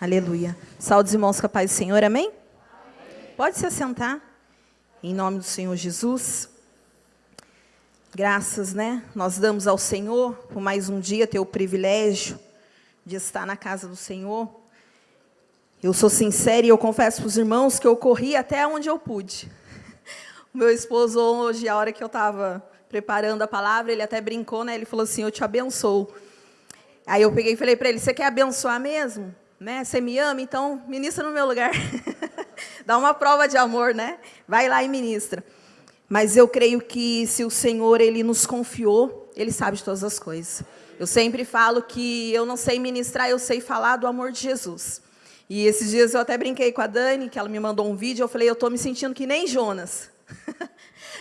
Aleluia. Saúde os irmãos com a paz do Senhor, amém? Pode se assentar, em nome do Senhor Jesus. Graças, nós damos ao Senhor por mais um dia ter o privilégio de estar na casa do Senhor. Eu sou sincera e eu confesso para os irmãos que eu corri até onde eu pude. O meu esposo hoje, a hora que eu estava preparando a palavra, ele até brincou, ele falou assim, eu te abençoo. Aí eu peguei e falei para ele, você quer abençoar mesmo? Você me ama, então ministra no meu lugar. Dá uma prova de amor, Vai lá e ministra. Mas eu creio que se o Senhor, Ele nos confiou, Ele sabe de todas as coisas. Eu sempre falo que eu não sei ministrar, eu sei falar do amor de Jesus. E esses dias eu até brinquei com a Dani, que ela me mandou um vídeo, eu falei, eu estou me sentindo que nem Jonas.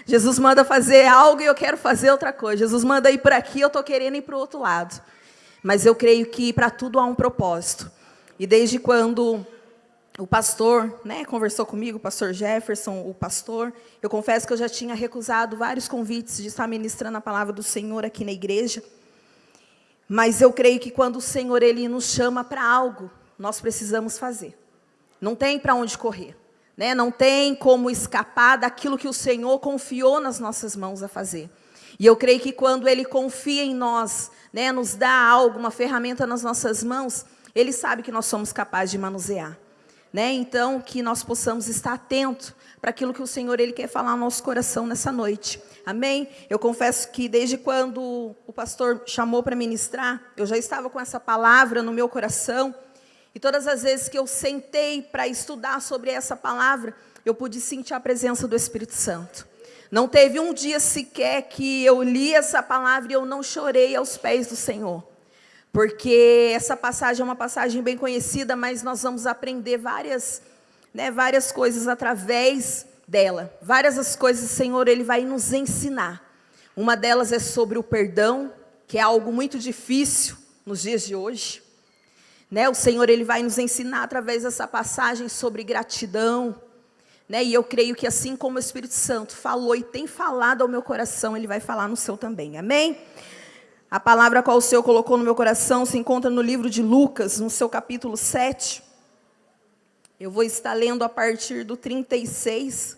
Jesus manda fazer algo e eu quero fazer outra coisa. Jesus manda ir por aqui, eu estou querendo ir para o outro lado. Mas eu creio que para tudo há um propósito. E desde quando o pastor, conversou comigo, o pastor Jefferson, o pastor, eu confesso que eu já tinha recusado vários convites de estar ministrando a palavra do Senhor aqui na igreja. Mas eu creio que quando o Senhor, Ele nos chama para algo, nós precisamos fazer. Não tem para onde correr, Não tem como escapar daquilo que o Senhor confiou nas nossas mãos a fazer. E eu creio que quando Ele confia em nós, nos dá algo, uma ferramenta nas nossas mãos, Ele sabe que nós somos capazes de manusear. Então, que nós possamos estar atentos para aquilo que o Senhor, Ele quer falar no nosso coração nessa noite. Amém? Eu confesso que desde quando o pastor chamou para ministrar, eu já estava com essa palavra no meu coração. E todas as vezes que eu sentei para estudar sobre essa palavra, eu pude sentir a presença do Espírito Santo. Não teve um dia sequer que eu li essa palavra e eu não chorei aos pés do Senhor. Porque essa passagem é uma passagem bem conhecida, mas nós vamos aprender várias coisas através dela. Várias as coisas o Senhor, Ele vai nos ensinar. Uma delas é sobre o perdão, que é algo muito difícil nos dias de hoje. O Senhor, Ele vai nos ensinar através dessa passagem sobre gratidão. E eu creio que assim como o Espírito Santo falou e tem falado ao meu coração, Ele vai falar no seu também. Amém? A palavra a qual o Senhor colocou no meu coração se encontra no livro de Lucas, no seu capítulo 7. Eu vou estar lendo a partir do 36.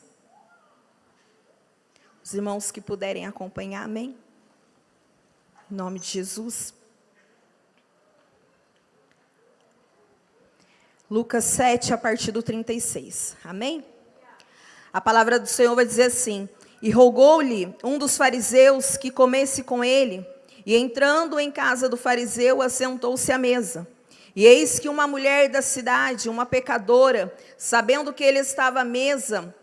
Os irmãos que puderem acompanhar, amém? Em nome de Jesus. Lucas 7, a partir do 36. Amém? A palavra do Senhor vai dizer assim: E rogou-lhe um dos fariseus que comesse com ele. E entrando em casa do fariseu, assentou-se à mesa. E eis que uma mulher da cidade, uma pecadora, sabendo que ele estava à mesa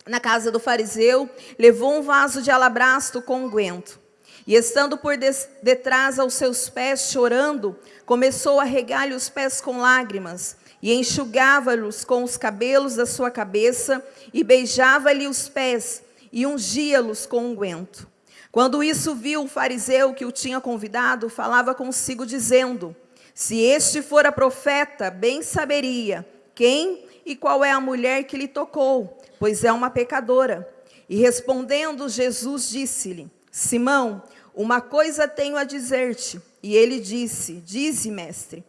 na casa do fariseu, levou um vaso de alabastro com unguento. E estando por detrás aos seus pés, chorando, começou a regar-lhe os pés com lágrimas, e enxugava-los com os cabelos da sua cabeça, e beijava-lhe os pés, e ungia-los com unguento. Quando isso viu o fariseu que o tinha convidado, falava consigo dizendo: Se este fora profeta, bem saberia quem e qual é a mulher que lhe tocou, pois é uma pecadora. E respondendo, Jesus disse-lhe: Simão, uma coisa tenho a dizer-te. E ele disse: Dize, mestre.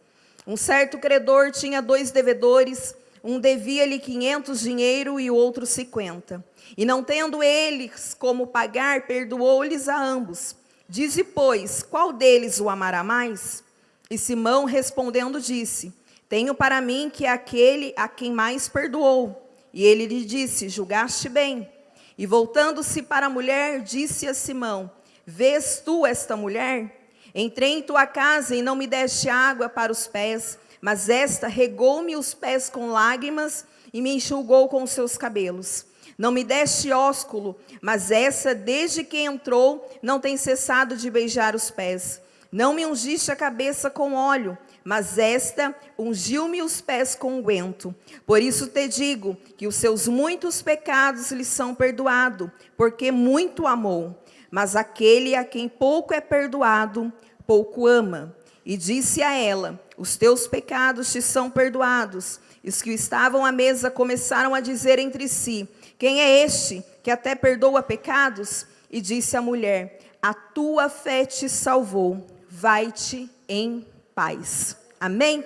Um certo credor tinha 2 devedores, um devia-lhe 500 dinheiro e o outro 50. E não tendo eles como pagar, perdoou-lhes a ambos. Dize, pois, qual deles o amará mais? E Simão respondendo disse: Tenho para mim que é aquele a quem mais perdoou. E ele lhe disse: Julgaste bem. E voltando-se para a mulher, disse a Simão: Vês tu esta mulher? Entrei em tua casa e não me deste água para os pés, mas esta regou-me os pés com lágrimas e me enxugou com os seus cabelos. Não me deste ósculo, mas essa, desde que entrou, não tem cessado de beijar os pés. Não me ungiste a cabeça com óleo, mas esta ungiu-me os pés com unguento. Por isso te digo que os seus muitos pecados lhe são perdoados, porque muito amou. Mas aquele a quem pouco é perdoado, pouco ama. E disse a ela: Os teus pecados te são perdoados. E os que estavam à mesa começaram a dizer entre si: Quem é este que até perdoa pecados? E disse a mulher: A tua fé te salvou. Vai-te em paz. Amém?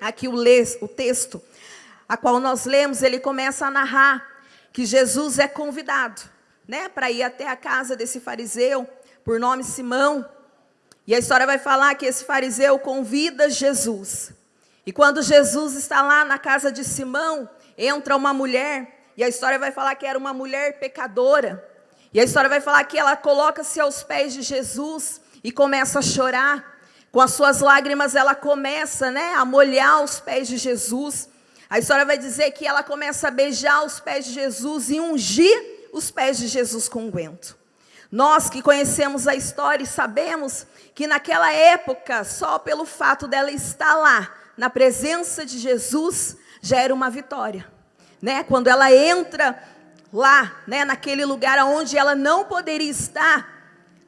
aqui o texto, a qual nós lemos, ele começa a narrar que Jesus é convidado, né, para ir até a casa desse fariseu, por nome Simão. E a história vai falar que esse fariseu convida Jesus. E quando Jesus está lá na casa de Simão, entra uma mulher, e a história vai falar que era uma mulher pecadora. E a história vai falar que ela coloca-se aos pés de Jesus e começa a chorar. Com as suas lágrimas ela começa, né, a molhar os pés de Jesus. A história vai dizer que ela começa a beijar os pés de Jesus e ungir os pés de Jesus com unguento. Nós que conhecemos a história e sabemos que naquela época, só pelo fato dela estar lá, na presença de Jesus, já era uma vitória, né? Quando ela entra lá, né, naquele lugar onde ela não poderia estar,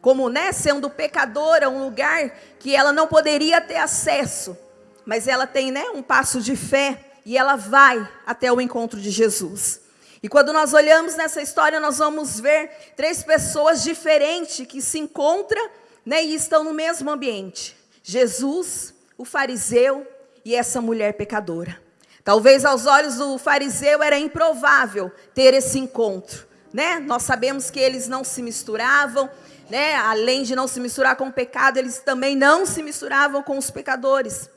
como, né, sendo pecadora, um lugar que ela não poderia ter acesso, mas ela tem, né, um passo de fé e ela vai até o encontro de Jesus. E quando nós olhamos nessa história, nós vamos ver 3 pessoas diferentes que se encontram, né, e estão no mesmo ambiente: Jesus, o fariseu e essa mulher pecadora. Talvez aos olhos do fariseu era improvável ter esse encontro, né? Nós sabemos que eles não se misturavam, né? Além de não se misturar com o pecado, eles também não se misturavam com os pecadores.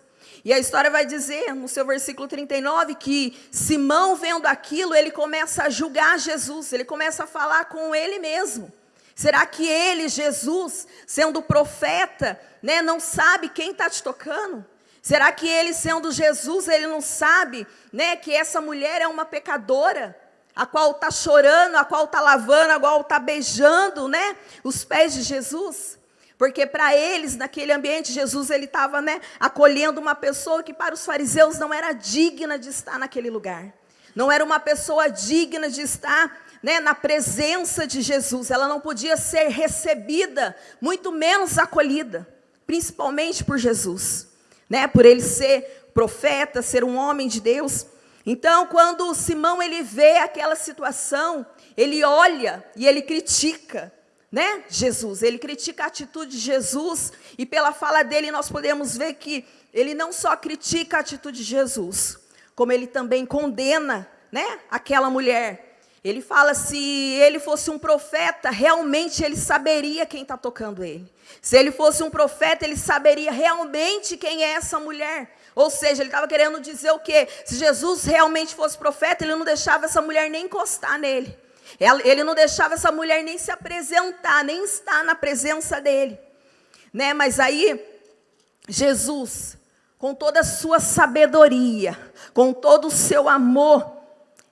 E a história vai dizer, no seu versículo 39, que Simão, vendo aquilo, ele começa a julgar Jesus, ele começa a falar com ele mesmo. Será que ele, Jesus, sendo profeta, né, não sabe quem está te tocando? Será que ele, sendo Jesus, ele não sabe, né, que essa mulher é uma pecadora, a qual está chorando, a qual está lavando, a qual está beijando, né, os pés de Jesus? Porque para eles, naquele ambiente, Jesus ele estava, né, acolhendo uma pessoa que para os fariseus não era digna de estar naquele lugar. Não era uma pessoa digna de estar, né, na presença de Jesus. Ela não podia ser recebida, muito menos acolhida, principalmente por Jesus, né, por ele ser profeta, ser um homem de Deus. Então, quando Simão ele vê aquela situação, ele olha e ele critica, né, Jesus, ele critica a atitude de Jesus, e pela fala dele nós podemos ver que ele não só critica a atitude de Jesus, como ele também condena, né, aquela mulher. Ele fala, se ele fosse um profeta, realmente ele saberia quem está tocando ele. Se ele fosse um profeta, ele saberia realmente quem é essa mulher. Ou seja, ele estava querendo dizer o quê? Se Jesus realmente fosse profeta, ele não deixava essa mulher nem encostar nele. Ele não deixava essa mulher nem se apresentar, nem estar na presença dele, né? Mas aí, Jesus, com toda a sua sabedoria, com todo o seu amor,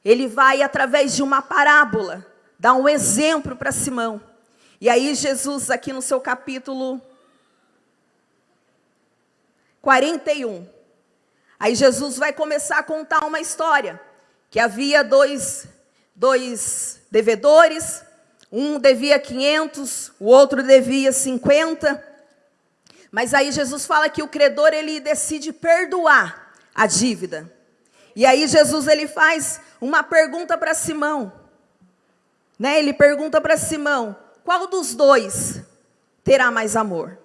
ele vai, através de uma parábola, dar um exemplo para Simão. E aí Jesus, aqui no seu capítulo 41, aí Jesus vai começar a contar uma história, que havia dois devedores, um devia 500, o outro devia 50, mas aí Jesus fala que o credor, ele decide perdoar a dívida. E aí Jesus, ele faz uma pergunta para Simão, né? Ele pergunta para Simão, qual dos dois terá mais amor?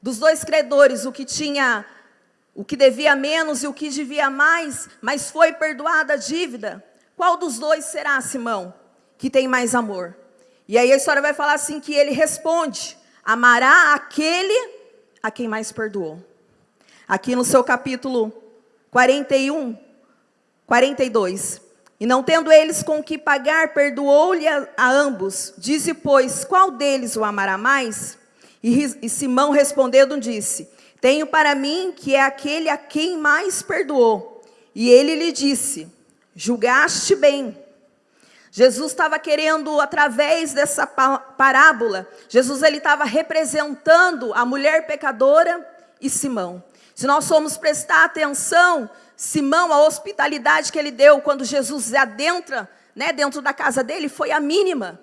Dos 2 credores, o que devia menos e o que devia mais, mas foi perdoada a dívida, qual dos 2 será, Simão, que tem mais amor? E aí a história vai falar assim, que ele responde, amará aquele a quem mais perdoou. Aqui no seu capítulo 41, 42. E não tendo eles com que pagar, perdoou-lhe a ambos. Dize, pois, qual deles o amará mais? E Simão respondendo disse, tenho para mim que é aquele a quem mais perdoou. E ele lhe disse, julgaste bem. Jesus estava querendo, através dessa parábola, Jesus ele estava representando a mulher pecadora e Simão. Se nós formos prestar atenção, Simão, a hospitalidade que ele deu quando Jesus adentra, né, dentro da casa dele, foi a mínima.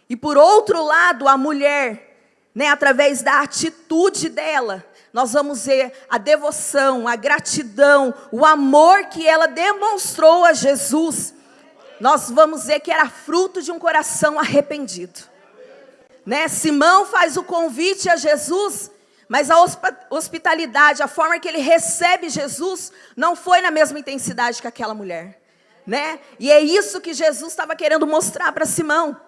E por outro lado, a mulher, né, através da atitude dela, nós vamos ver a devoção, a gratidão, o amor que ela demonstrou a Jesus. Nós vamos ver que era fruto de um coração arrependido, né? Simão faz o convite a Jesus, Mas a hospitalidade, a forma que ele recebe Jesus, não foi na mesma intensidade que aquela mulher, né? E é isso que Jesus estava querendo mostrar para Simão.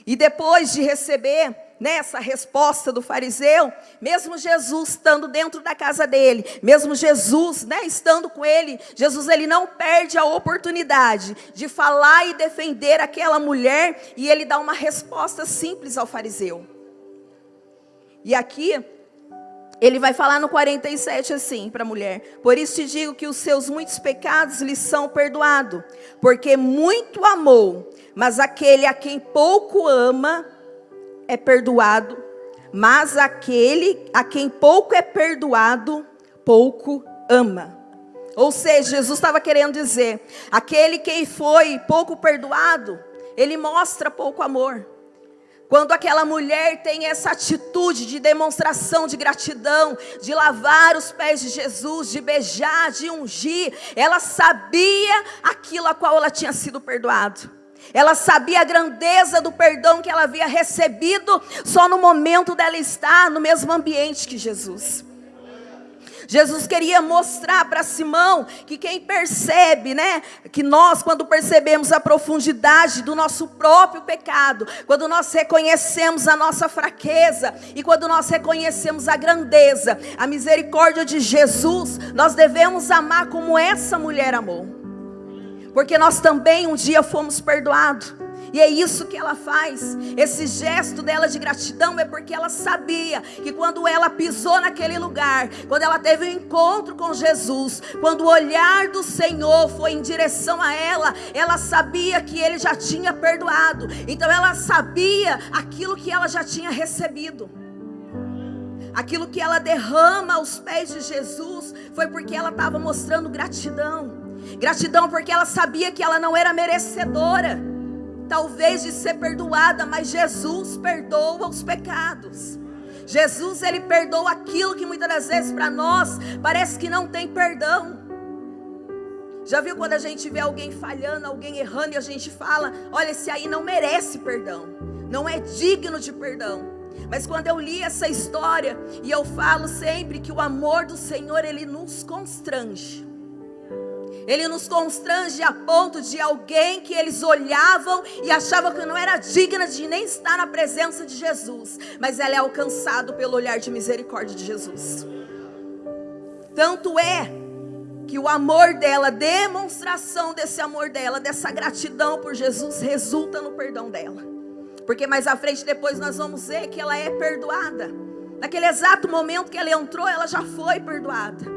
E depois de receber, né, essa resposta do fariseu, mesmo Jesus estando dentro da casa dele, mesmo Jesus, né, estando com ele, Jesus ele não perde a oportunidade de falar e defender aquela mulher, e ele dá uma resposta simples ao fariseu. E aqui, ele vai falar no 47 assim para a mulher: por isso te digo que os seus muitos pecados lhe são perdoados, porque muito amou, mas aquele a quem pouco ama é perdoado, mas aquele a quem pouco é perdoado, pouco ama. Ou seja, Jesus estava querendo dizer, aquele que foi pouco perdoado, ele mostra pouco amor. Quando aquela mulher tem essa atitude de demonstração de gratidão, de lavar os pés de Jesus, de beijar, de ungir, ela sabia aquilo a qual ela tinha sido perdoado. Ela sabia a grandeza do perdão que ela havia recebido só no momento dela estar no mesmo ambiente que Jesus. Jesus queria mostrar para Simão que quem percebe, né, que nós quando percebemos a profundidade do nosso próprio pecado, quando nós reconhecemos a nossa fraqueza e quando nós reconhecemos a grandeza, a misericórdia de Jesus, nós devemos amar como essa mulher amou, porque nós também um dia fomos perdoados. E é isso que ela faz. Esse gesto dela de gratidão é porque ela sabia que quando ela pisou naquele lugar, quando ela teve um encontro com Jesus, quando o olhar do Senhor foi em direção a ela, ela sabia que Ele já tinha perdoado. Então ela sabia aquilo que ela já tinha recebido. Aquilo que ela derrama aos pés de Jesus foi porque ela estava mostrando gratidão. Gratidão porque ela sabia que ela não era merecedora, talvez, de ser perdoada, mas Jesus perdoa os pecados. Jesus, Ele perdoa aquilo que muitas das vezes para nós parece que não tem perdão. Já viu quando a gente vê alguém falhando, alguém errando, e a gente fala, olha, esse aí não merece perdão, não é digno de perdão. Mas quando eu li essa história, e eu falo sempre que o amor do Senhor, Ele nos constrange. Ele nos constrange a ponto de alguém que eles olhavam e achavam que não era digna de nem estar na presença de Jesus, mas ela é alcançada pelo olhar de misericórdia de Jesus. Tanto é que o amor dela, a demonstração desse amor dela, dessa gratidão por Jesus, resulta no perdão dela. Porque mais à frente depois nós vamos ver que ela é perdoada. Naquele exato momento que ela entrou, ela já foi perdoada.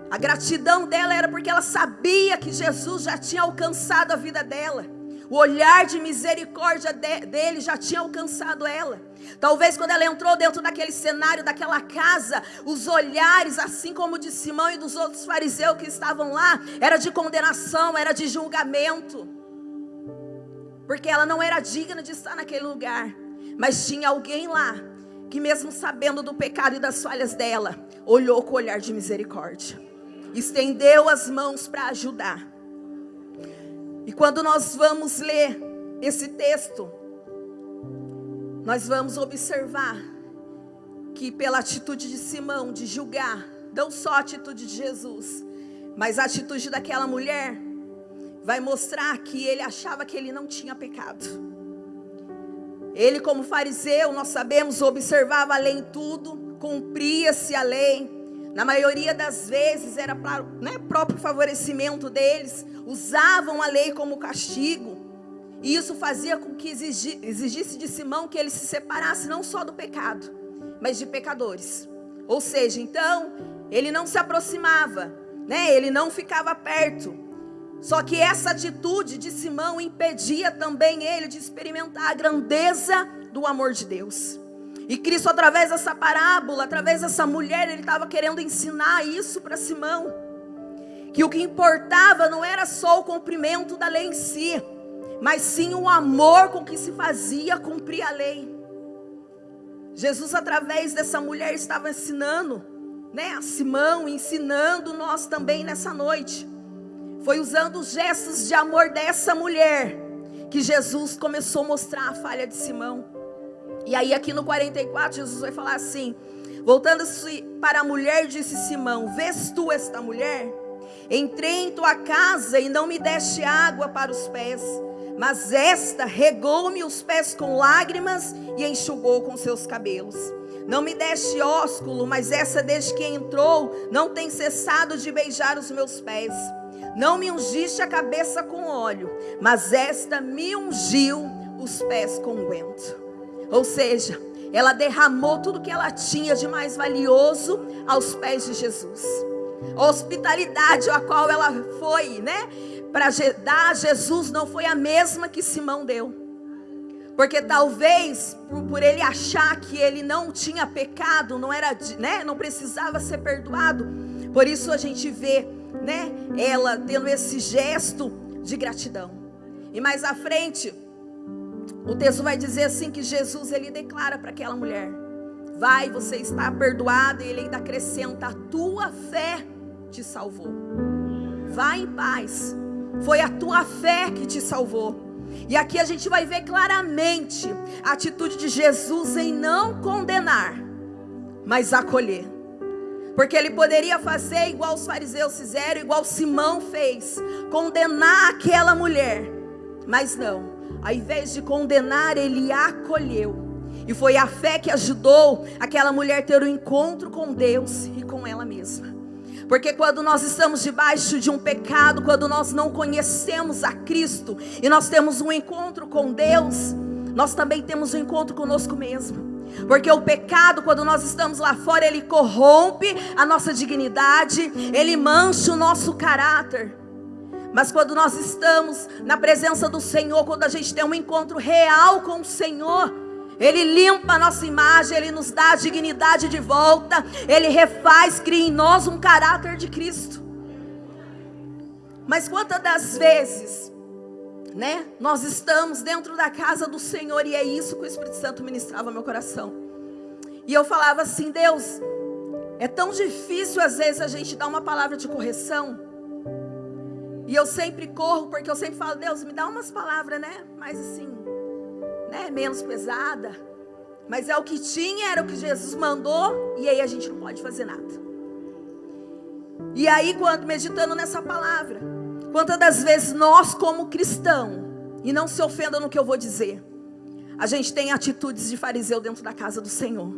A gratidão dela era porque ela sabia que Jesus já tinha alcançado a vida dela. O olhar de misericórdia dele já tinha alcançado ela. Talvez quando ela entrou dentro daquele cenário, daquela casa, os olhares, assim como de Simão e dos outros fariseus que estavam lá, era de condenação, era de julgamento. Porque ela não era digna de estar naquele lugar. Mas tinha alguém lá, que mesmo sabendo do pecado e das falhas dela, olhou com o olhar de misericórdia. Estendeu as mãos para ajudar. E quando nós vamos ler esse texto, nós vamos observar que pela atitude de Simão de julgar, não só a atitude de Jesus, mas a atitude daquela mulher, vai mostrar que ele achava que ele não tinha pecado. Ele, como fariseu, nós sabemos, observava a lei em tudo, cumpria-se a lei. Na maioria das vezes era para, né, próprio favorecimento deles. Usavam a lei como castigo. E isso fazia com que exigisse de Simão que ele se separasse não só do pecado, mas de pecadores. Ou seja, então, ele não se aproximava, né, ele não ficava perto. Só que essa atitude de Simão impedia também ele de experimentar a grandeza do amor de Deus. E Cristo, através dessa parábola, através dessa mulher, ele estava querendo ensinar isso para Simão. Que o que importava não era só o cumprimento da lei em si, mas sim o amor com que se fazia cumprir a lei. Jesus, através dessa mulher, estava ensinando, né, a Simão, ensinando nós também nessa noite. Foi usando os gestos de amor dessa mulher que Jesus começou a mostrar a falha de Simão. E aí aqui no 44 Jesus vai falar assim: Voltando-se para a mulher, disse Simão: vês tu esta mulher? Entrei em tua casa e não me deste água para os pés, mas esta regou-me os pés com lágrimas e enxugou com seus cabelos. Não me deste ósculo, mas essa desde que entrou não tem cessado de beijar os meus pés. Não me ungiste a cabeça com óleo, mas esta me ungiu os pés com unguento. Ou seja, ela derramou tudo que ela tinha de mais valioso aos pés de Jesus. A hospitalidade a qual ela foi, para dar a Jesus não foi a mesma que Simão deu. Porque talvez por ele achar que ele não tinha pecado, não precisava ser perdoado. Por isso a gente vê, ela tendo esse gesto de gratidão. E mais à frente, o texto vai dizer assim que Jesus, ele declara para aquela mulher: vai, você está perdoada. E ele ainda acrescenta: a tua fé te salvou. Vai em paz, foi a tua fé que te salvou. E aqui a gente vai ver claramente a atitude de Jesus em não condenar, mas acolher. Porque ele poderia fazer igual os fariseus fizeram, igual Simão fez, condenar aquela mulher. Mas não, ao invés de condenar, ele acolheu. E foi a fé que ajudou aquela mulher a ter um encontro com Deus e com ela mesma. Porque quando nós estamos debaixo de um pecado, quando nós não conhecemos a Cristo e nós temos um encontro com Deus, nós também temos um encontro conosco mesmo. Porque o pecado, quando nós estamos lá fora, ele corrompe a nossa dignidade, ele mancha o nosso caráter. Mas quando nós estamos na presença do Senhor, quando a gente tem um encontro real com o Senhor, Ele limpa a nossa imagem, Ele nos dá a dignidade de volta, Ele refaz, cria em nós um caráter de Cristo. Mas quantas das vezes, nós estamos dentro da casa do Senhor, e é isso que o Espírito Santo ministrava ao meu coração. E eu falava assim: Deus, é tão difícil às vezes a gente dar uma palavra de correção. E eu sempre corro, porque eu sempre falo: Deus, me dá umas palavras, mais assim, menos pesada. Mas é o que tinha, era o que Jesus mandou, e aí a gente não pode fazer nada. E aí, quando meditando nessa palavra, quantas das vezes nós como cristão, e não se ofenda no que eu vou dizer, a gente tem atitudes de fariseu dentro da casa do Senhor.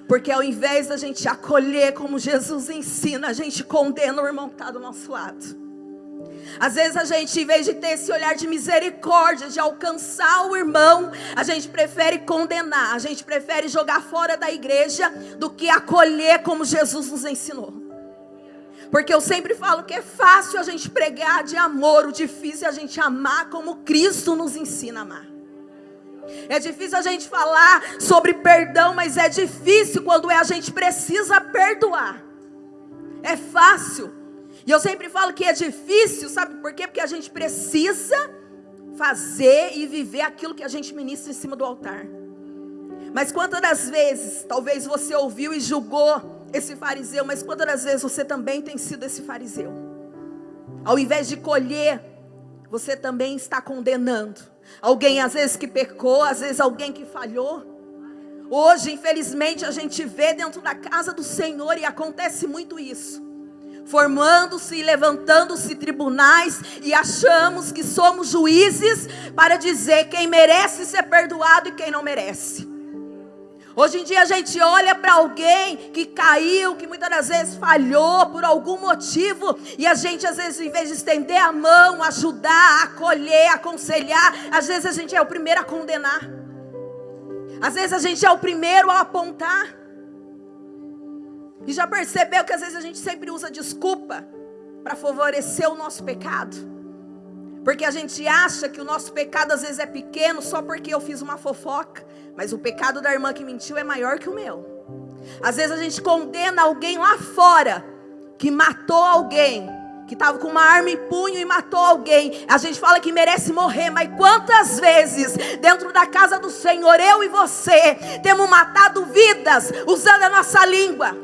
Porque ao invés da gente acolher como Jesus ensina, a gente condena o irmão que está do nosso lado. Às vezes a gente, em vez de ter esse olhar de misericórdia, de alcançar o irmão, a gente prefere condenar, a gente prefere jogar fora da igreja do que acolher como Jesus nos ensinou. Porque eu sempre falo que é fácil a gente pregar de amor, o difícil é a gente amar como Cristo nos ensina a amar. É difícil a gente falar sobre perdão, mas é difícil quando a gente precisa perdoar. É fácil. E eu sempre falo que é difícil, sabe por quê? Porque a gente precisa fazer e viver aquilo que a gente ministra em cima do altar. Mas quantas das vezes, talvez você ouviu e julgou esse fariseu, mas quantas das vezes você também tem sido esse fariseu? Ao invés de colher, você também está condenando. Alguém às vezes que pecou, às vezes alguém que falhou. Hoje, infelizmente, a gente vê dentro da casa do Senhor, e acontece muito isso, formando-se e levantando-se tribunais, e achamos que somos juízes para dizer quem merece ser perdoado e quem não merece. Hoje em dia a gente olha para alguém que caiu, que muitas das vezes falhou por algum motivo, e a gente às vezes, em vez de estender a mão, ajudar, acolher, aconselhar, às vezes a gente é o primeiro a condenar. Às vezes a gente é o primeiro a apontar. E já percebeu que às vezes a gente sempre usa desculpa para favorecer o nosso pecado? Porque a gente acha que o nosso pecado às vezes é pequeno só porque eu fiz uma fofoca, mas o pecado da irmã que mentiu é maior que o meu. Às vezes a gente condena alguém lá fora que matou alguém, que estava com uma arma em punho e matou alguém. A gente fala que merece morrer, mas quantas vezes dentro da casa do Senhor eu e você temos matado vidas usando a nossa língua?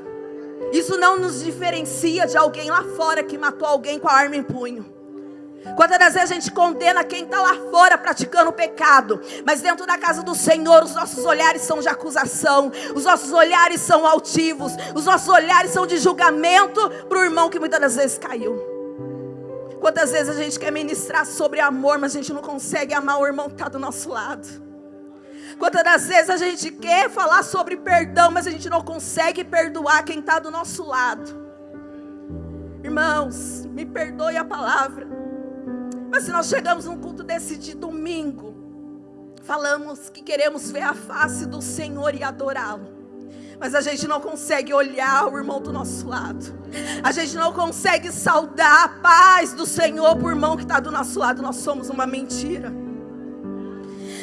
Isso não nos diferencia de alguém lá fora que matou alguém com a arma em punho. Quantas das vezes a gente condena quem está lá fora praticando o pecado, mas dentro da casa do Senhor os nossos olhares são de acusação, os nossos olhares são altivos, os nossos olhares são de julgamento para o irmão que muitas das vezes caiu. Quantas vezes a gente quer ministrar sobre amor, mas a gente não consegue amar o irmão que está do nosso lado. Quantas das vezes a gente quer falar sobre perdão, mas a gente não consegue perdoar quem está do nosso lado. Irmãos, me perdoe a palavra, mas se nós chegamos num culto desse de domingo, falamos que queremos ver a face do Senhor e adorá-lo, mas a gente não consegue olhar o irmão do nosso lado, a gente não consegue saudar a paz do Senhor para o irmão que está do nosso lado, nós somos uma mentira.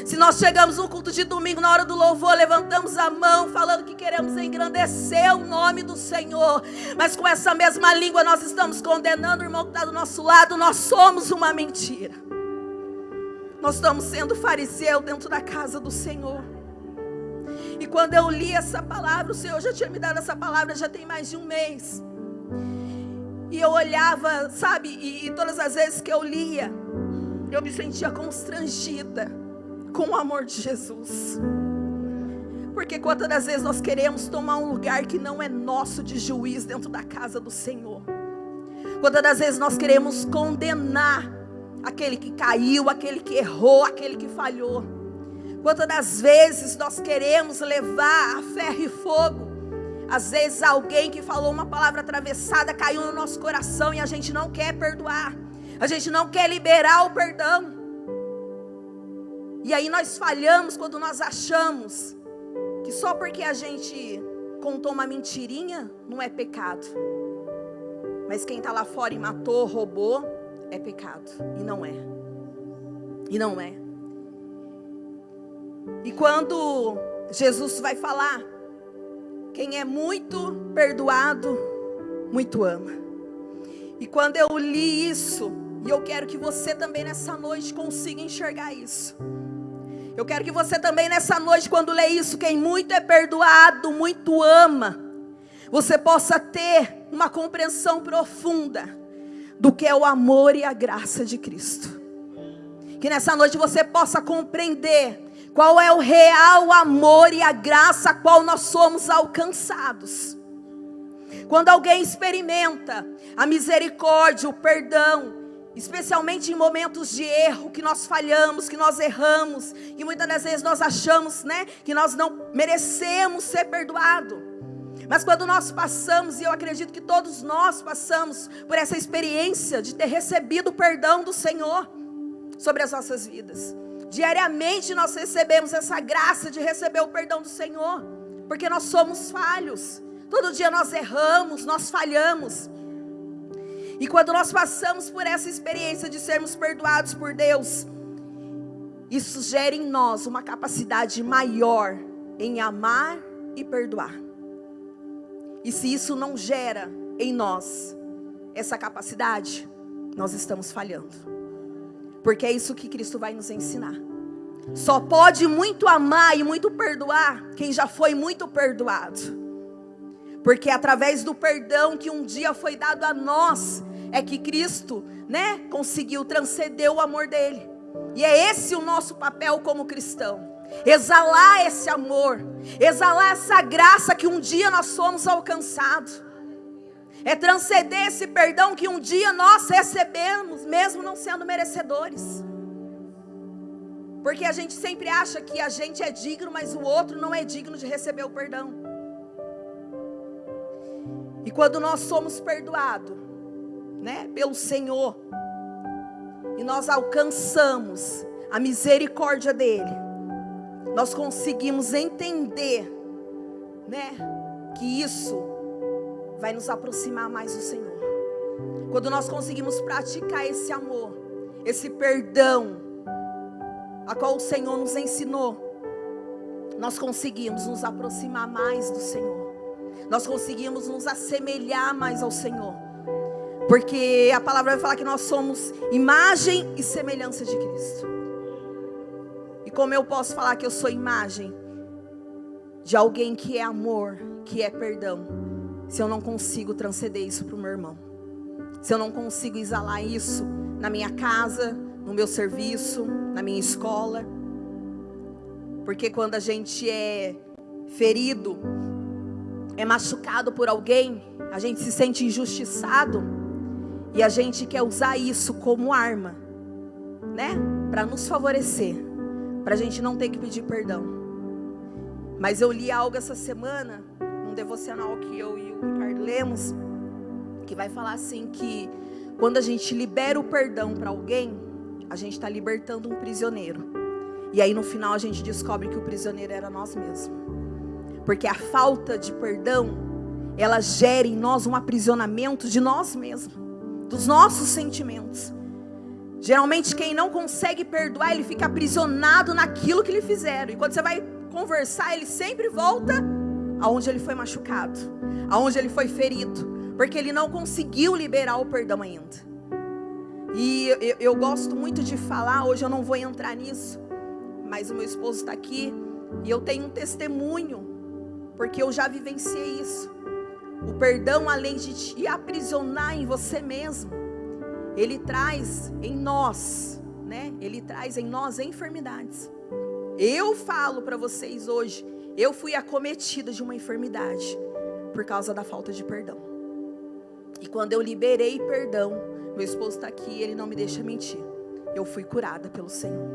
Se nós chegamos no culto de domingo, na hora do louvor, levantamos a mão, falando que queremos engrandecer o nome do Senhor, mas com essa mesma língua nós estamos condenando o irmão que está do nosso lado, nós somos uma mentira. Nós estamos sendo fariseu dentro da casa do Senhor. E quando eu li essa palavra, o Senhor já tinha me dado essa palavra, já tem mais de um mês. E eu olhava, sabe, e todas as vezes que eu lia, eu me sentia constrangida com o amor de Jesus. Porque quantas das vezes nós queremos tomar um lugar que não é nosso de juiz dentro da casa do Senhor. Quantas das vezes nós queremos condenar aquele que caiu, aquele que errou, aquele que falhou. Quantas das vezes nós queremos levar a ferro e fogo. Às vezes alguém que falou uma palavra atravessada caiu no nosso coração e a gente não quer perdoar. A gente não quer liberar o perdão. E aí nós falhamos quando nós achamos que só porque a gente contou uma mentirinha não é pecado. Mas quem está lá fora e matou, roubou, é pecado. E não é. E não é. E quando Jesus vai falar, quem é muito perdoado, muito ama. E quando eu li isso, e eu quero que você também nessa noite consiga enxergar isso. Eu quero que você também nessa noite, quando lê isso, quem muito é perdoado, muito ama, você possa ter uma compreensão profunda do que é o amor e a graça de Cristo. Que nessa noite você possa compreender qual é o real amor e a graça a qual nós somos alcançados. Quando alguém experimenta a misericórdia, o perdão, especialmente em momentos de erro, que nós falhamos, que nós erramos, que muitas das vezes nós achamos, que nós não merecemos ser perdoados. Mas quando nós passamos, e eu acredito que todos nós passamos por essa experiência de ter recebido o perdão do Senhor sobre as nossas vidas. Diariamente nós recebemos essa graça de receber o perdão do Senhor, porque nós somos falhos. Todo dia nós erramos, nós falhamos. E quando nós passamos por essa experiência de sermos perdoados por Deus, isso gera em nós uma capacidade maior em amar e perdoar. E se isso não gera em nós essa capacidade, nós estamos falhando. Porque é isso que Cristo vai nos ensinar. Só pode muito amar e muito perdoar quem já foi muito perdoado. Porque através do perdão que um dia foi dado a nós, é que Cristo, conseguiu transcender o amor dele. E é esse o nosso papel como cristão. Exalar esse amor, exalar essa graça que um dia nós somos alcançados. É transcender esse perdão que um dia nós recebemos, mesmo não sendo merecedores. Porque a gente sempre acha que a gente é digno, mas o outro não é digno de receber o perdão. E quando nós somos perdoados, pelo Senhor, e nós alcançamos a misericórdia dele, nós conseguimos entender, que isso vai nos aproximar mais do Senhor. Quando nós conseguimos praticar esse amor, esse perdão, a qual o Senhor nos ensinou, nós conseguimos nos aproximar mais do Senhor. Nós conseguimos nos assemelhar mais ao Senhor. Porque a palavra vai falar que nós somos imagem e semelhança de Cristo. E como eu posso falar que eu sou imagem de alguém que é amor, que é perdão, se eu não consigo transcender isso para o meu irmão? Se eu não consigo exalar isso na minha casa, no meu serviço, na minha escola. Porque quando a gente é ferido, é machucado por alguém, a gente se sente injustiçado e a gente quer usar isso como arma, né? Para nos favorecer, para a gente não ter que pedir perdão. Mas eu li algo essa semana, num devocional que eu e o Ricardo lemos, que vai falar assim que quando a gente libera o perdão para alguém, a gente está libertando um prisioneiro. E aí no final a gente descobre que o prisioneiro era nós mesmos. Porque a falta de perdão, ela gera em nós um aprisionamento de nós mesmos, dos nossos sentimentos. Geralmente quem não consegue perdoar, ele fica aprisionado naquilo que lhe fizeram. E quando você vai conversar, ele sempre volta aonde ele foi machucado, aonde ele foi ferido, porque ele não conseguiu liberar o perdão ainda. E eu gosto muito de falar, hoje eu não vou entrar nisso, mas o meu esposo está aqui e eu tenho um testemunho, porque eu já vivenciei isso. O perdão, além de te aprisionar em você mesmo, ele traz em nós, né? Ele traz em nós enfermidades. Eu falo para vocês hoje, eu fui acometida de uma enfermidade por causa da falta de perdão. E quando eu liberei perdão, meu esposo está aqui, ele não me deixa mentir, eu fui curada pelo Senhor.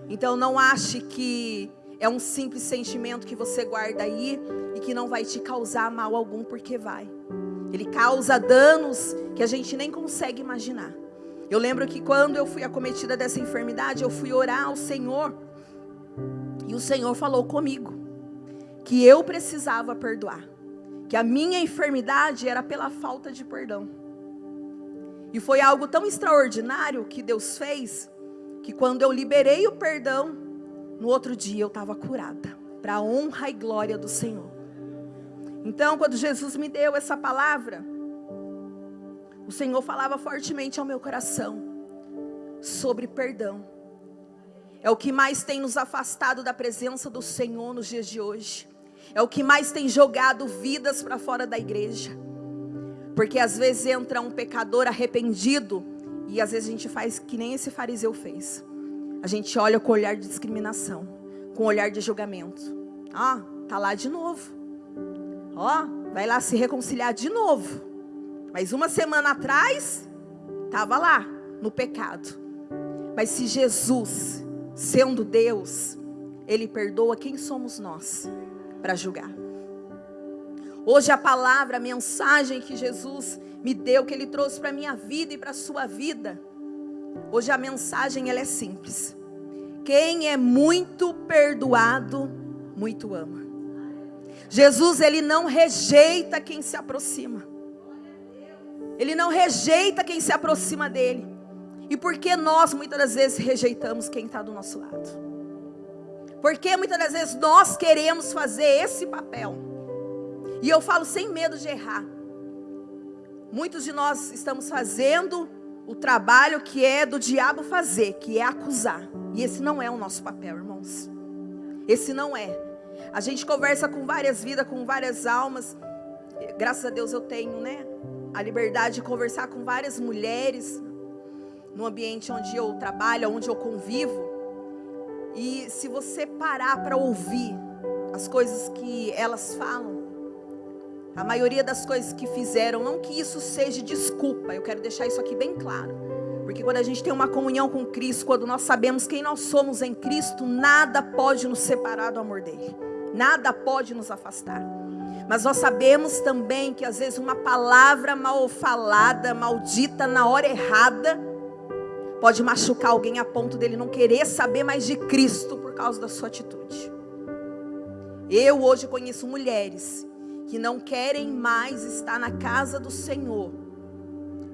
Então não ache que é um simples sentimento que você guarda aí e que não vai te causar mal algum, porque vai. Ele causa danos que a gente nem consegue imaginar. Eu lembro que quando eu fui acometida dessa enfermidade, eu fui orar ao Senhor. E o Senhor falou comigo que eu precisava perdoar, que a minha enfermidade era pela falta de perdão. E foi algo tão extraordinário que Deus fez, que quando eu liberei o perdão, no outro dia eu estava curada, para a honra e glória do Senhor. Então, quando Jesus me deu essa palavra, o Senhor falava fortemente ao meu coração sobre perdão. É o que mais tem nos afastado da presença do Senhor nos dias de hoje. É o que mais tem jogado vidas para fora da igreja. Porque às vezes entra um pecador arrependido e às vezes a gente faz que nem esse fariseu fez. A gente olha com olhar de discriminação, com olhar de julgamento. Tá lá de novo. Vai lá se reconciliar de novo. Mas uma semana atrás, estava lá, no pecado. Mas se Jesus, sendo Deus, Ele perdoa, quem somos nós para julgar? Hoje a palavra, a mensagem que Jesus me deu, que Ele trouxe para a minha vida e para a sua vida, hoje a mensagem ela é simples. Quem é muito perdoado, muito ama. Jesus, Ele não rejeita quem se aproxima. Ele não rejeita quem se aproxima dEle. E por que nós muitas das vezes rejeitamos quem está do nosso lado? Porque muitas das vezes nós queremos fazer esse papel. E eu falo sem medo de errar. Muitos de nós estamos fazendo o trabalho que é do diabo fazer, que é acusar. E esse não é o nosso papel, irmãos. Esse não é. A gente conversa com várias vidas, com várias almas. Graças a Deus eu tenho, a liberdade de conversar com várias mulheres no ambiente onde eu trabalho, onde eu convivo. E se você parar para ouvir as coisas que elas falam, a maioria das coisas que fizeram, não que isso seja desculpa, eu quero deixar isso aqui bem claro. Porque quando a gente tem uma comunhão com Cristo, quando nós sabemos quem nós somos em Cristo, nada pode nos separar do amor dEle. Nada pode nos afastar. Mas nós sabemos também que às vezes uma palavra mal falada, maldita na hora errada, pode machucar alguém a ponto dele não querer saber mais de Cristo por causa da sua atitude. Eu hoje conheço mulheres que não querem mais estar na casa do Senhor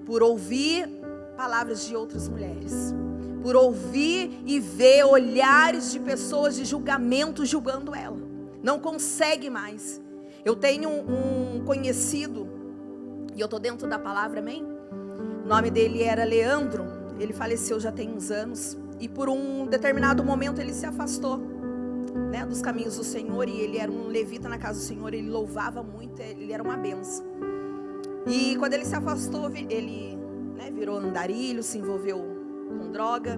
por ouvir palavras de outras mulheres, por ouvir e ver olhares de pessoas de julgamento julgando ela. Não consegue mais. Eu tenho um conhecido, e eu estou dentro da palavra, amém? O nome dele era Leandro. Ele faleceu já tem uns anos. E por um determinado momento ele se afastou, dos caminhos do Senhor. E ele era um levita na casa do Senhor. Ele louvava muito, ele era uma bênção. E quando ele se afastou, ele virou andarilho, se envolveu com droga.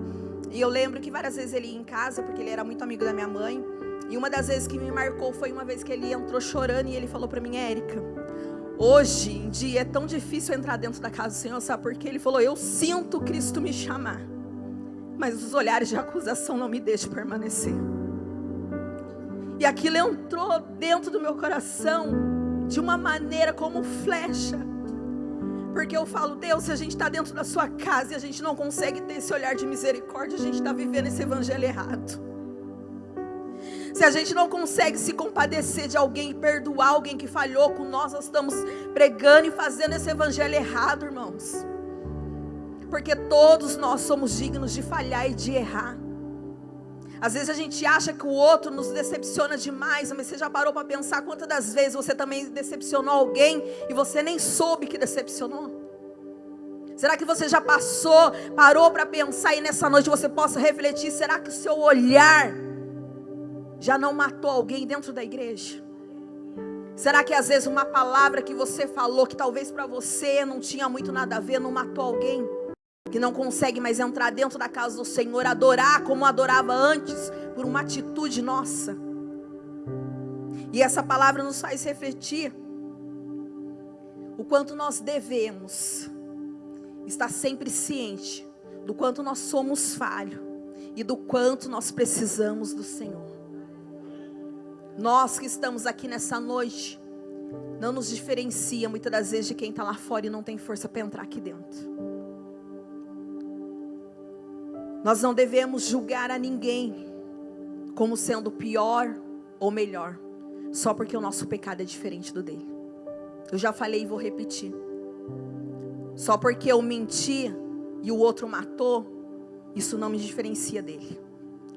E eu lembro que várias vezes ele ia em casa, porque ele era muito amigo da minha mãe. E uma das vezes que me marcou foi uma vez que ele entrou chorando e ele falou para mim: Érica, hoje em dia é tão difícil entrar dentro da casa do Senhor, sabe por quê? Ele falou: eu sinto Cristo me chamar, mas os olhares de acusação não me deixam permanecer. E aquilo entrou dentro do meu coração de uma maneira como flecha. Porque eu falo: Deus, se a gente está dentro da sua casa e a gente não consegue ter esse olhar de misericórdia, a gente está vivendo esse evangelho errado. Se a gente não consegue se compadecer de alguém e perdoar alguém que falhou com nós, nós estamos pregando e fazendo esse evangelho errado, irmãos. Porque todos nós somos dignos de falhar e de errar. Às vezes a gente acha que o outro nos decepciona demais, mas você já parou para pensar quantas das vezes você também decepcionou alguém e você nem soube que decepcionou? Será que você já parou para pensar e nessa noite você possa refletir: será que o seu olhar já não matou alguém dentro da igreja? Será que às vezes uma palavra que você falou, que talvez para você não tinha muito nada a ver, não matou alguém? Que não consegue mais entrar dentro da casa do Senhor, adorar como adorava antes, por uma atitude nossa. E essa palavra nos faz refletir o quanto nós devemos estar sempre ciente do quanto nós somos falhos e do quanto nós precisamos do Senhor. Nós que estamos aqui nessa noite, não nos diferencia muitas das vezes de quem está lá fora e não tem força para entrar aqui dentro. Nós não devemos julgar a ninguém como sendo pior ou melhor, só porque o nosso pecado é diferente do dele. Eu já falei e vou repetir. Só porque eu menti e o outro matou, isso não me diferencia dele.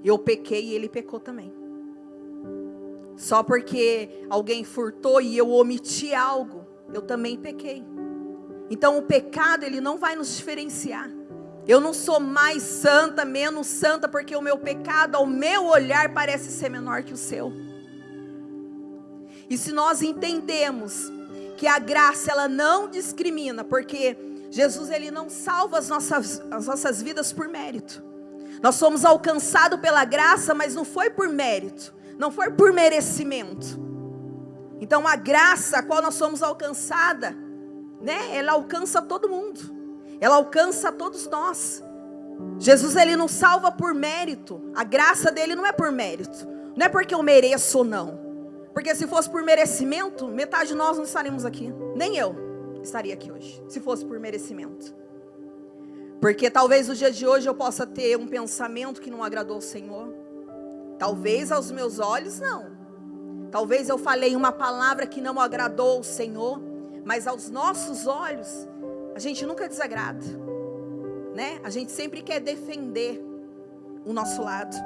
Eu pequei e ele pecou também. Só porque alguém furtou e eu omiti algo, eu também pequei. Então o pecado, ele não vai nos diferenciar. Eu não sou mais santa, menos santa, porque o meu pecado, ao meu olhar, parece ser menor que o seu. E se nós entendemos que a graça, ela não discrimina, porque Jesus, ele não salva as nossas vidas por mérito. Nós somos alcançados pela graça, mas não foi por mérito, não foi por merecimento. Então a graça a qual nós somos alcançada, né, ela alcança todo mundo. Ela alcança a todos nós. Jesus, ele não salva por mérito. A graça dele não é por mérito. Não é porque eu mereço ou não. Porque se fosse por merecimento, metade de nós não estaríamos aqui. Nem eu estaria aqui hoje, se fosse por merecimento. Porque talvez no dia de hoje eu possa ter um pensamento que não agradou ao Senhor. Talvez aos meus olhos não. Talvez eu falei uma palavra que não agradou ao Senhor. Mas aos nossos olhos, a gente nunca desagrada, né? A gente sempre quer defender o nosso lado.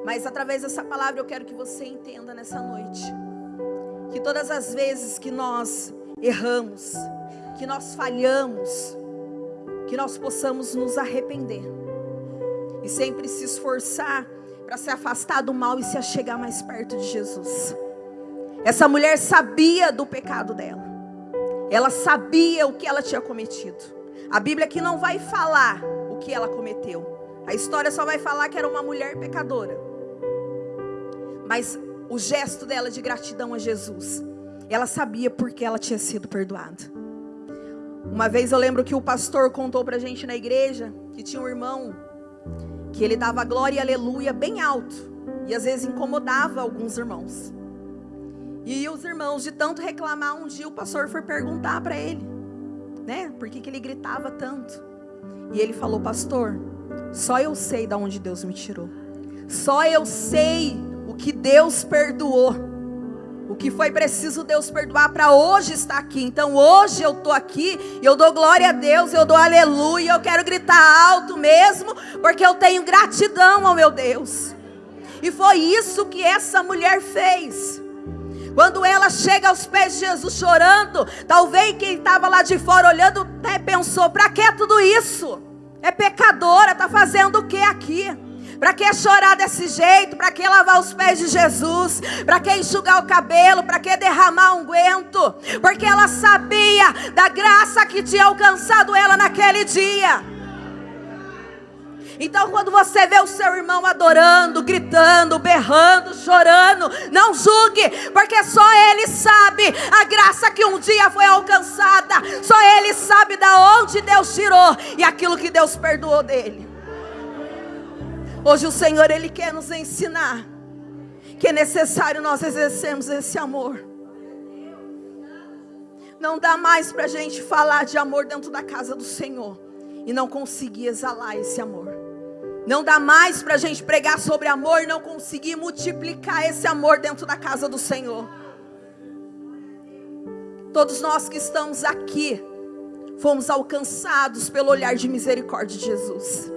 Mas através dessa palavra eu quero que você entenda nessa noite que todas as vezes que nós erramos, que nós falhamos, que nós possamos nos arrepender e sempre se esforçar para se afastar do mal e se achegar mais perto de Jesus. Essa mulher sabia do pecado dela. Ela sabia o que ela tinha cometido. A Bíblia aqui não vai falar o que ela cometeu. A história só vai falar que era uma mulher pecadora. Mas o gesto dela de gratidão a Jesus, ela sabia porque ela tinha sido perdoada. Uma vez eu lembro que o pastor contou pra gente na igreja que tinha um irmão que ele dava glória e aleluia bem alto. E às vezes incomodava alguns irmãos. E os irmãos, de tanto reclamar, um dia o pastor foi perguntar para ele, né, por que ele gritava tanto. E ele falou: pastor, só eu sei de onde Deus me tirou. Só eu sei o que Deus perdoou. O que foi preciso Deus perdoar para hoje estar aqui. Então hoje eu estou aqui e eu dou glória a Deus, eu dou aleluia. Eu quero gritar alto mesmo, porque eu tenho gratidão ao meu Deus. E foi isso que essa mulher fez. Quando ela chega aos pés de Jesus chorando, talvez quem estava lá de fora olhando até pensou: para que tudo isso? É pecadora, está fazendo o que aqui? Para que chorar desse jeito? Para que lavar os pés de Jesus? Para que enxugar o cabelo? Para que derramar unguento? Porque ela sabia da graça que tinha alcançado ela naquele dia. Então quando você vê o seu irmão adorando, gritando, berrando, chorando, não julgue, porque só ele sabe a graça que um dia foi alcançada. Só ele sabe da onde Deus tirou e aquilo que Deus perdoou dele. Hoje o Senhor, Ele quer nos ensinar que é necessário nós exercermos esse amor. Não dá mais para a gente falar de amor dentro da casa do Senhor e não conseguir exalar esse amor. Não dá mais para a gente pregar sobre amor e não conseguir multiplicar esse amor dentro da casa do Senhor. Todos nós que estamos aqui fomos alcançados pelo olhar de misericórdia de Jesus.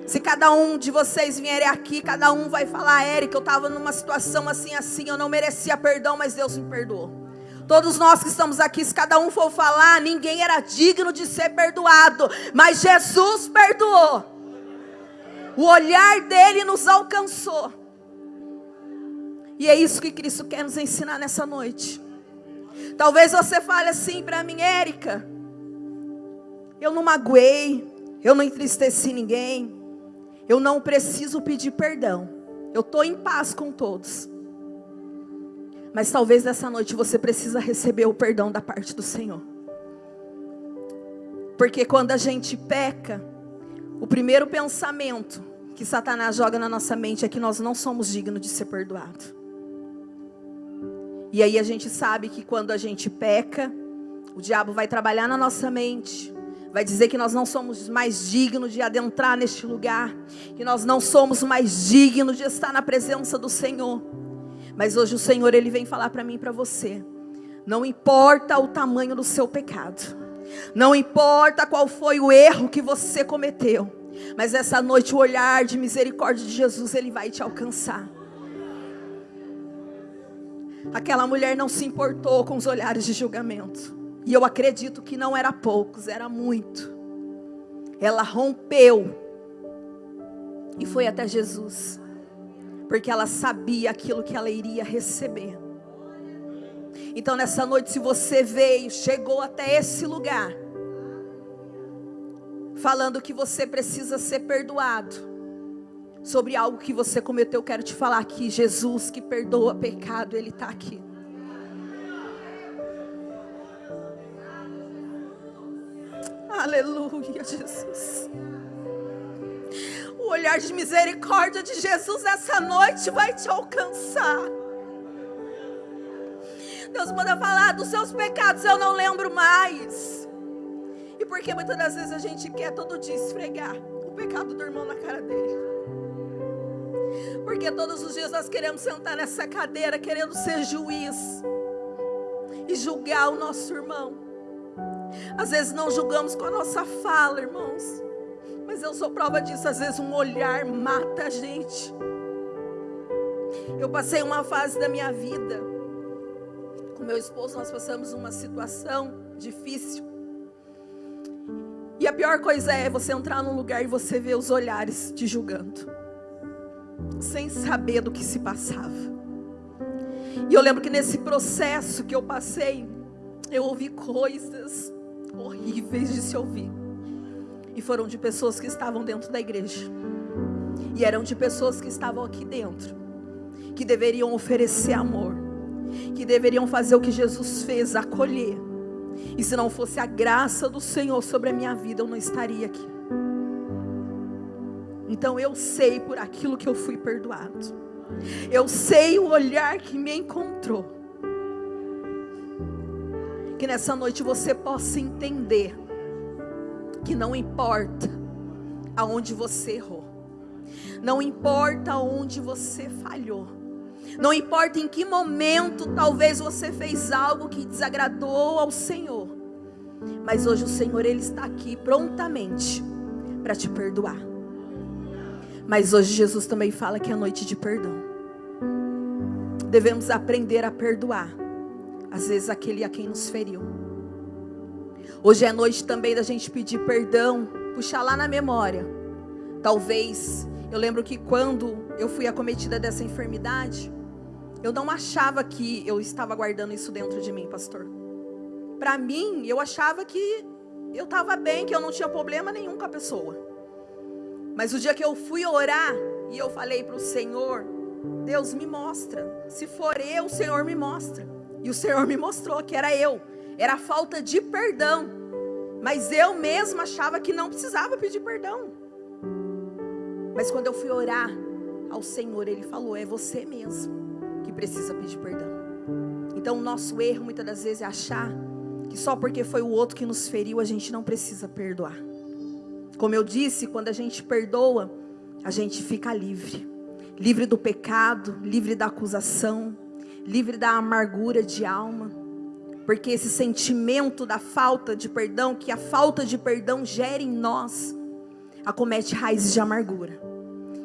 Se cada um de vocês vierem aqui, cada um vai falar: Érica, eu estava numa situação assim, eu não merecia perdão, mas Deus me perdoou. Todos nós que estamos aqui, se cada um for falar, ninguém era digno de ser perdoado, mas Jesus perdoou. O olhar dele nos alcançou. E é isso que Cristo quer nos ensinar nessa noite. Talvez você fale assim para mim: Érica, eu não magoei, eu não entristeci ninguém, eu não preciso pedir perdão, eu estou em paz com todos. Mas talvez nessa noite você precisa receber o perdão da parte do Senhor. Porque quando a gente peca, o primeiro pensamento que Satanás joga na nossa mente é que nós não somos dignos de ser perdoados. E aí a gente sabe que quando a gente peca, o diabo vai trabalhar na nossa mente, vai dizer que nós não somos mais dignos de adentrar neste lugar, que nós não somos mais dignos de estar na presença do Senhor. Mas hoje o Senhor, Ele vem falar para mim e para você: não importa o tamanho do seu pecado, não importa qual foi o erro que você cometeu, mas essa noite o olhar de misericórdia de Jesus, Ele vai te alcançar. Aquela mulher não se importou com os olhares de julgamento. E eu acredito que não era poucos, era muito. Ela rompeu e foi até Jesus, porque ela sabia aquilo que ela iria receber. Então nessa noite, se você veio, chegou até esse lugar, falando que você precisa ser perdoado sobre algo que você cometeu, eu quero te falar que Jesus, que perdoa pecado, Ele está aqui. Aleluia, Jesus. O olhar de misericórdia de Jesus essa noite vai te alcançar. Deus manda falar: dos seus pecados eu não lembro mais. E porque muitas das vezes a gente quer todo dia esfregar o pecado do irmão na cara dele. Porque todos os dias nós queremos sentar nessa cadeira, querendo ser juiz e julgar o nosso irmão. Às vezes não julgamos com a nossa fala, irmãos, mas eu sou prova disso. Às vezes um olhar mata a gente. Eu passei uma fase da minha vida com meu esposo, nós passamos uma situação difícil. E a pior coisa é você entrar num lugar e você ver os olhares te julgando, sem saber do que se passava. E eu lembro que nesse processo que eu passei, eu ouvi coisas horríveis de se ouvir. E foram de pessoas que estavam dentro da igreja. E eram de pessoas que estavam aqui dentro, que deveriam oferecer amor, que deveriam fazer o que Jesus fez, acolher. E se não fosse a graça do Senhor sobre a minha vida, eu não estaria aqui. Então eu sei por aquilo que eu fui perdoado. Eu sei o olhar que me encontrou. Que nessa noite você possa entender que não importa aonde você errou, não importa onde você falhou, não importa em que momento talvez você fez algo que desagradou ao Senhor, mas hoje o Senhor, Ele está aqui prontamente para te perdoar. Mas hoje Jesus também fala que é noite de perdão. Devemos aprender a perdoar, às vezes aquele a quem nos feriu. Hoje é noite também da gente pedir perdão, puxar lá na memória. Talvez Eu lembro que quando eu fui acometida dessa enfermidade, eu não achava que eu estava guardando isso dentro de mim, pastor. Para mim, eu achava que eu estava bem, que eu não tinha problema nenhum com a pessoa. Mas o dia que eu fui orar e eu falei para o Senhor, Deus me mostra. Se for eu, o Senhor me mostra. E o Senhor me mostrou que era eu. Era a falta de perdão. Mas eu mesma achava que não precisava pedir perdão. Mas quando eu fui orar ao Senhor, Ele falou, é você mesmo que precisa pedir perdão. Então o nosso erro muitas das vezes é achar que só porque foi o outro que nos feriu, a gente não precisa perdoar. Como eu disse, quando a gente perdoa, a gente fica livre. Livre do pecado, livre da acusação, livre da amargura de alma. Porque esse sentimento da falta de perdão, que a falta de perdão gera em nós, acomete raízes de amargura.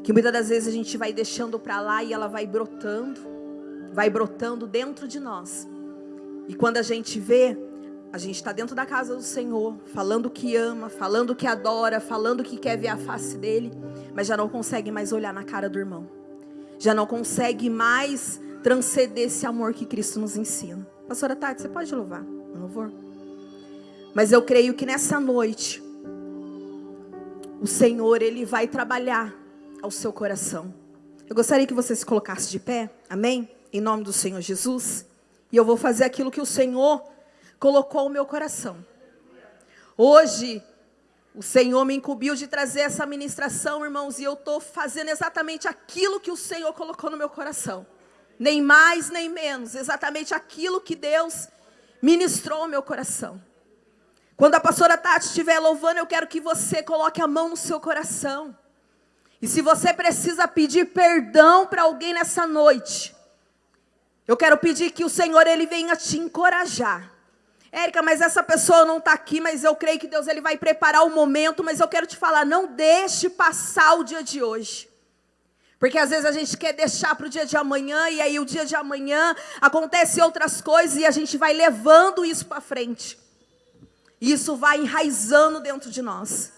Que muitas das vezes a gente vai deixando para lá e ela vai brotando dentro de nós. E quando a gente vê, a gente está dentro da casa do Senhor, falando que ama, falando que adora, falando que quer ver a face dele, mas já não consegue mais olhar na cara do irmão. Já não consegue mais transcender esse amor que Cristo nos ensina. Pastora Tati, você pode louvar, por favor? Mas eu creio que nessa noite, o Senhor, Ele vai trabalhar ao seu coração. Eu gostaria que você se colocasse de pé, amém? Em nome do Senhor Jesus. E eu vou fazer aquilo que o Senhor colocou no meu coração. Hoje, o Senhor me incumbiu de trazer essa ministração, irmãos, e eu estou fazendo exatamente aquilo que o Senhor colocou no meu coração. Nem mais, nem menos, exatamente aquilo que Deus ministrou ao meu coração. Quando a pastora Tati estiver louvando, eu quero que você coloque a mão no seu coração. E se você precisa pedir perdão para alguém nessa noite, eu quero pedir que o Senhor, Ele venha te encorajar. Érica, mas essa pessoa não está aqui, mas eu creio que Deus, Ele vai preparar o momento, mas eu quero te falar, não deixe passar o dia de hoje. Porque às vezes a gente quer deixar para o dia de amanhã, e aí o dia de amanhã acontece outras coisas, e a gente vai levando isso para frente. E isso vai enraizando dentro de nós.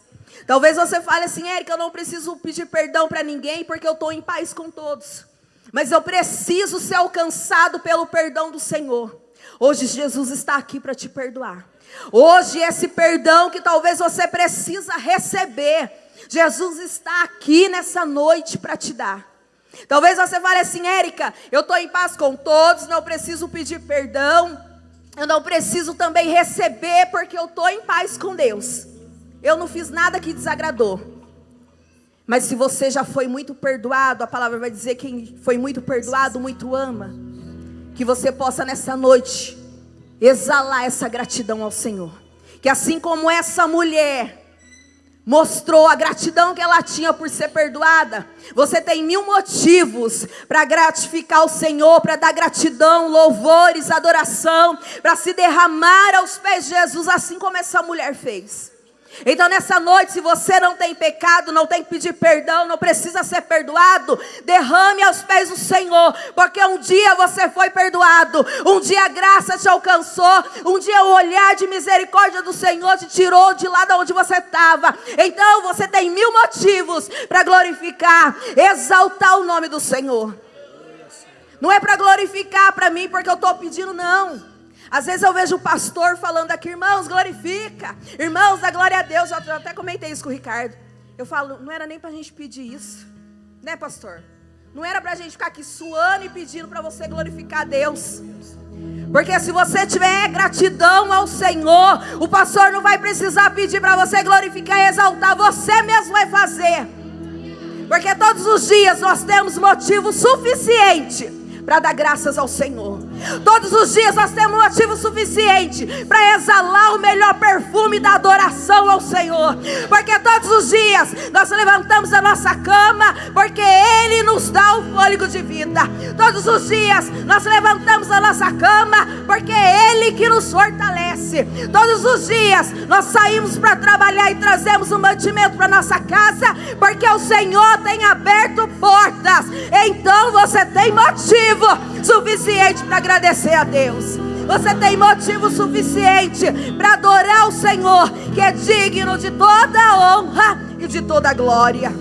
Talvez você fale assim, Érica, eu não preciso pedir perdão para ninguém, porque eu estou em paz com todos. Mas eu preciso ser alcançado pelo perdão do Senhor. Hoje Jesus está aqui para te perdoar. Hoje esse perdão que talvez você precisa receber, Jesus está aqui nessa noite para te dar. Talvez você fale assim, Érica, eu estou em paz com todos, não preciso pedir perdão. Eu não preciso também receber, porque eu estou em paz com Deus. Eu não fiz nada que desagradou. Mas se você já foi muito perdoado, a palavra vai dizer que quem foi muito perdoado, muito ama. Que você possa nessa noite exalar essa gratidão ao Senhor. Que assim como essa mulher mostrou a gratidão que ela tinha por ser perdoada, você tem 1000 motivos para gratificar o Senhor, para dar gratidão, louvores, adoração, para se derramar aos pés de Jesus, assim como essa mulher fez. Então nessa noite, se você não tem pecado, não tem que pedir perdão, não precisa ser perdoado, derrame aos pés do Senhor, porque um dia você foi perdoado, um dia a graça te alcançou, um dia o olhar de misericórdia do Senhor te tirou de lá de onde você estava. Então você tem 1000 motivos para glorificar, exaltar o nome do Senhor. Não é para glorificar para mim porque eu estou pedindo, não. Às vezes eu vejo o pastor falando aqui, irmãos, glorifica, irmãos, dá glória a Deus. Eu até comentei isso com o Ricardo. Eu falo, não era nem para a gente pedir isso, né, pastor? Não era para a gente ficar aqui suando e pedindo para você glorificar a Deus. Porque se você tiver gratidão ao Senhor, o pastor não vai precisar pedir para você glorificar e exaltar, você mesmo vai fazer. Porque todos os dias nós temos motivo suficiente para dar graças ao Senhor. Todos os dias nós temos motivo suficiente para exalar o melhor perfume da adoração ao Senhor. Porque todos os dias nós levantamos a nossa cama, porque Ele nos dá o fôlego de vida. Todos os dias nós levantamos a nossa cama, porque é Ele que nos fortalece. Todos os dias nós saímos para trabalhar e trazemos um mantimento para nossa casa, porque o Senhor tem aberto portas. Então você tem motivo suficiente para agradecer a Deus. Você tem motivo suficiente para adorar o Senhor, que é digno de toda a honra e de toda a glória.